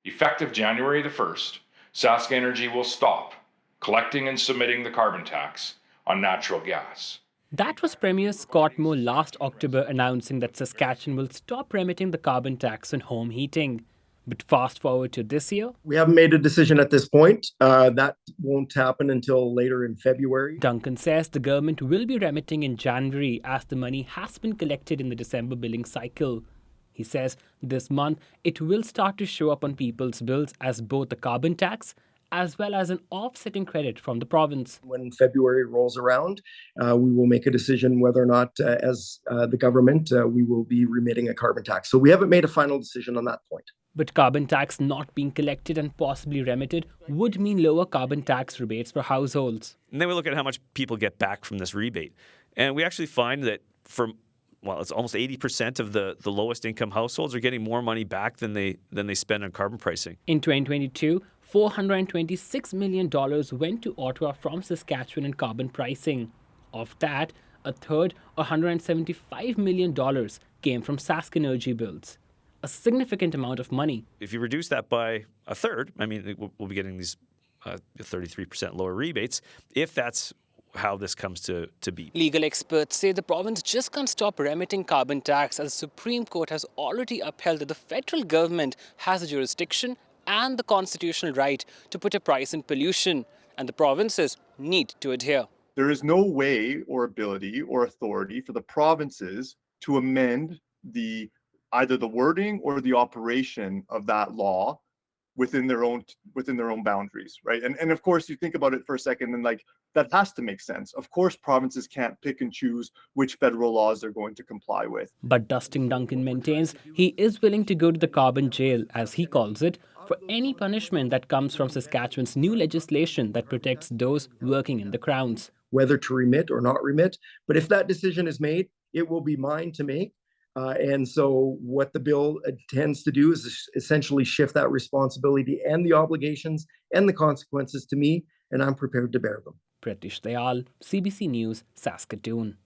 Effective January the 1st, Sask Energy will stop collecting and submitting the carbon tax on natural gas. That was Premier Scott Moore last October announcing that Saskatchewan will stop remitting the carbon tax on home heating. But fast forward to this year, we haven't made a decision at this point. That won't happen until later in February. Duncan says the government will be remitting in January as the money has been collected in the December billing cycle. He says this month it will start to show up on people's bills as both a carbon tax as well as an offsetting credit from the province. When February rolls around, we will make a decision whether or not, as the government, we will be remitting a carbon tax. So we haven't made a final decision on that point. But carbon tax not being collected and possibly remitted would mean lower carbon tax rebates for households. And then we look at how much people get back from this rebate. And we actually find that it's almost 80% of the lowest income households are getting more money back than they spend on carbon pricing. In 2022, $426 million went to Ottawa from Saskatchewan in carbon pricing. Of that, a third, $175 million, came from Sask energy bills. A significant amount of money. If you reduce that by a third, we'll be getting these 33% lower rebates, if that's how this comes to be. Legal experts say the province just can't stop remitting carbon tax as the Supreme Court has already upheld that the federal government has the jurisdiction and the constitutional right to put a price in pollution, and the provinces need to adhere. There is no way or ability or authority for the provinces to amend either the wording or the operation of that law within their own boundaries, right? And of course, you think about it for a second, and that has to make sense. Of course, provinces can't pick and choose which federal laws they're going to comply with. But Dustin Duncan maintains he is willing to go to the carbon jail, as he calls it, for any punishment that comes from Saskatchewan's new legislation that protects those working in the crowns. Whether to remit or not remit, but if that decision is made, it will be mine to make. And so what the bill intends to do is essentially shift that responsibility and the obligations and the consequences to me, and I'm prepared to bear them. Pratish Dayal, CBC News, Saskatoon.